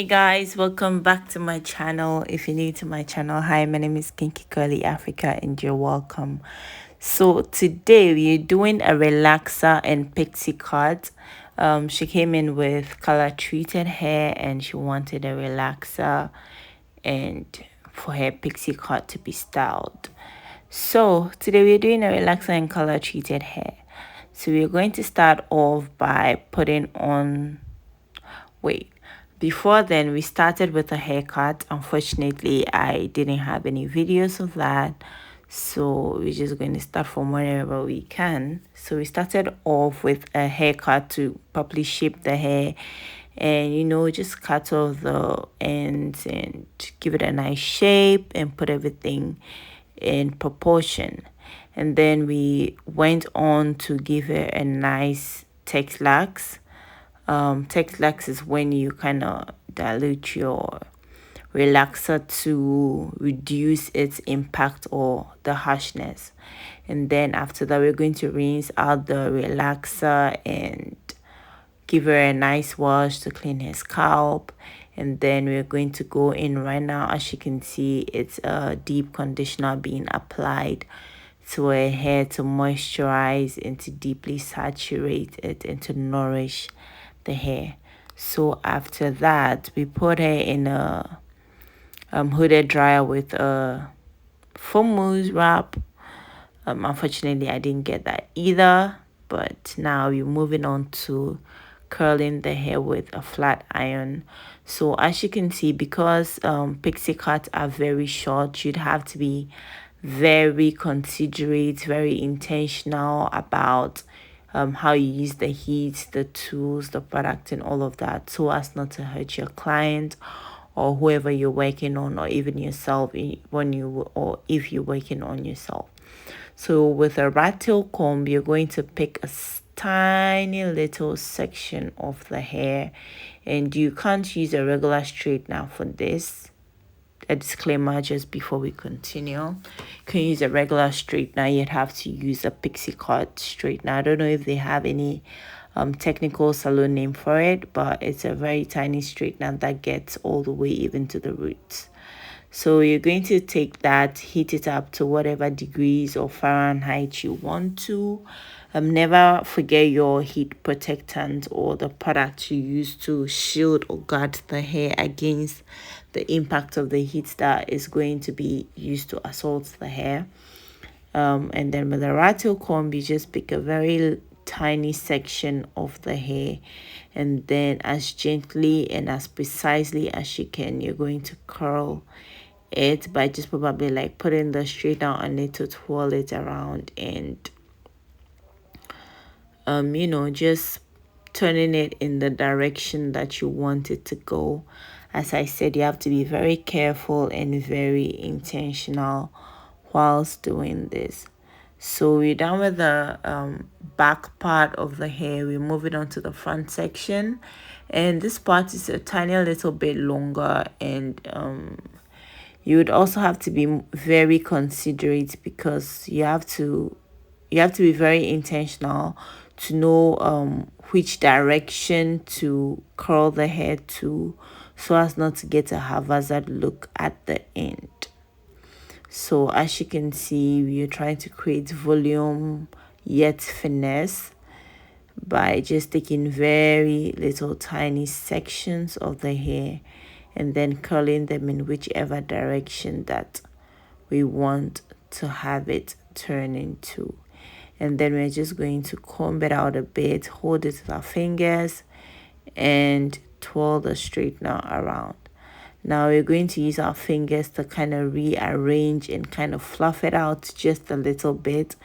Hey guys, welcome back to my channel. If you're new to my channel, hi, my name is Kinkycurly Africa and you're welcome. So today we're doing a relaxer and Pixie cut. She came in with color treated hair and she wanted a relaxer and for her Pixie cut to be styled. So today we're doing a relaxer and color treated hair. So we're going to start off by putting on, wait, before then we started with a haircut. Unfortunately, I didn't have any videos of that, so we're just going to start from wherever we can. So we started off with a haircut to properly shape the hair and just cut off the ends and give it a nice shape and put everything in proportion. And then we went on to give it a nice texlax. Texlax is when you kind of dilute your relaxer to reduce its impact or the harshness. And then after that, we're going to rinse out the relaxer and give her a nice wash to clean her scalp. And then we're going to go in right now. As you can see, it's a deep conditioner being applied to her hair to moisturize and to deeply saturate it and to nourish the hair. So after that, we put her in a hooded dryer with a foam mousse wrap. Unfortunately, I didn't get that either, but now we're moving on to curling the hair with a flat iron. So as you can see, because pixie cuts are very short, you'd have to be very considerate, very intentional about how you use the heat, the tools, the product, and all of that, so as not to hurt your client or whoever you're working on, or even yourself if you're working on yourself. So with a rat tail comb, you're going to pick a tiny little section of the hair, and you can't use a regular straightener for this. A disclaimer just before we continue. You can use a regular straightener, you'd have to use a pixie cut straightener. I don't know if they have any technical salon name for it, but it's a very tiny straightener that gets all the way even to the roots. So you're going to take that, heat it up to whatever degrees or Fahrenheit you want to. Never forget your heat protectant or the product you use to shield or guard the hair against the impact of the heat that is going to be used to assault the hair. And then with a rat tail comb, you just pick a very tiny section of the hair, and then as gently and as precisely as you can, you're going to curl it by just probably like putting the straightener on it to twirl it around and just turning it in the direction that you want it to go. As I said, you have to be very careful and very intentional whilst doing this. So we're done with the back part of the hair. We're moving on to the front section, and this part is a tiny little bit longer, and you would also have to be very considerate because you have to be very intentional to know which direction to curl the hair to, so as not to get a haphazard look at the end. So as you can see, we are trying to create volume yet finesse by just taking very little tiny sections of the hair and then curling them in whichever direction that we want to have it turn into. And then we're just going to comb it out a bit, hold it with our fingers, and twirl the straightener around. Now we're going to use our fingers to kind of rearrange and kind of fluff it out just a little bit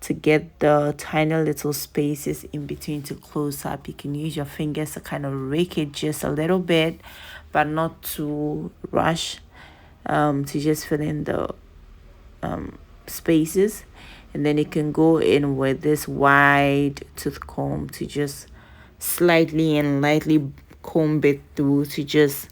to get the tiny little spaces in between to close up. You can use your fingers to kind of rake it just a little bit, but not to rush, to just fill in the spaces. And then you can go in with this wide tooth comb to just slightly and lightly comb it through to just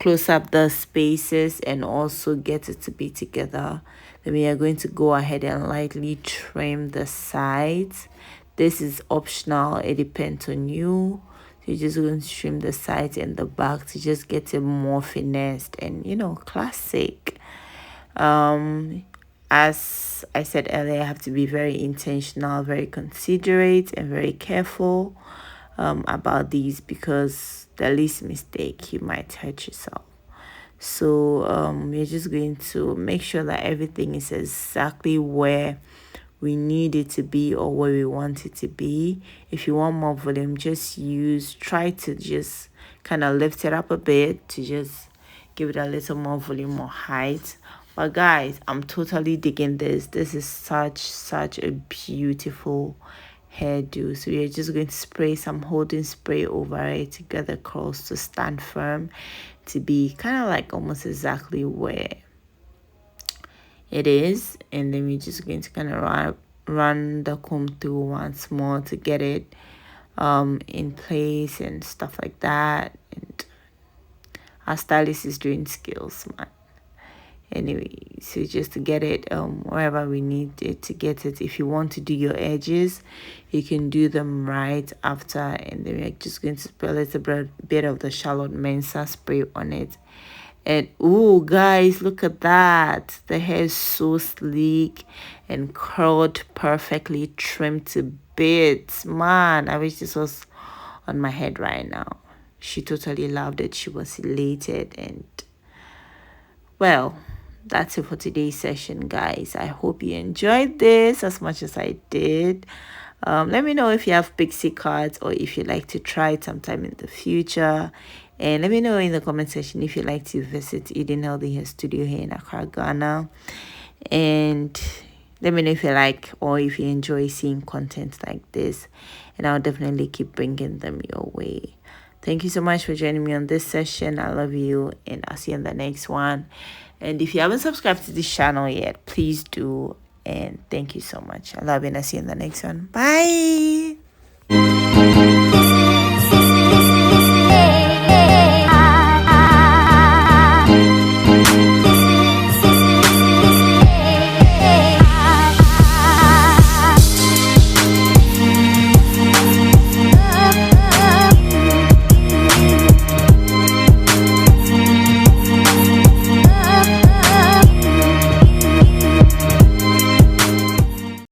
close up the spaces and also get it to be together. Then we are going to go ahead and lightly trim the sides. This is optional, it depends on you. So you're just going to trim the sides and the back to just get it more finessed and, you know, classic. As I said earlier, I have to be very intentional, very considerate, and very careful about these, because the least mistake you might hurt yourself. So we're just going to make sure that everything is exactly where we need it to be or where we want it to be. If you want more volume, try to just kind of lift it up a bit to just give it a little more volume, more height. But guys, I'm totally digging this. This is such a beautiful hairdo. So we're just going to spray some holding spray over it to get the curls to stand firm, to be kind of like almost exactly where it is. And then we're just going to kind of run the comb through once more to get it in place and stuff like that. And our stylist is doing skills, man. Anyway, so just to get it wherever we need it to get it. If you want to do your edges, you can do them right after, and then we're just going to spray a little bit of the Charlotte Mensa spray on it. And oh guys, look at that. The hair is so sleek and curled perfectly, trimmed to bits. Man, I wish this was on my head right now. She totally loved it. She was elated. And well, that's it for today's session, guys. I hope you enjoyed this as much as I did. Let me know if you have Pixie cards or if you'd like to try it sometime in the future. And let me know in the comment section if you'd like to visit Eden Healthy Hair Studio here in Accra, Ghana. And let me know if you like or if you enjoy seeing content like this. And I'll definitely keep bringing them your way. Thank you so much for joining me on this session. I love you, and I'll see you in the next one. And if you haven't subscribed to this channel yet, please do. And thank you so much. I love you, and I'll see you in the next one. Bye.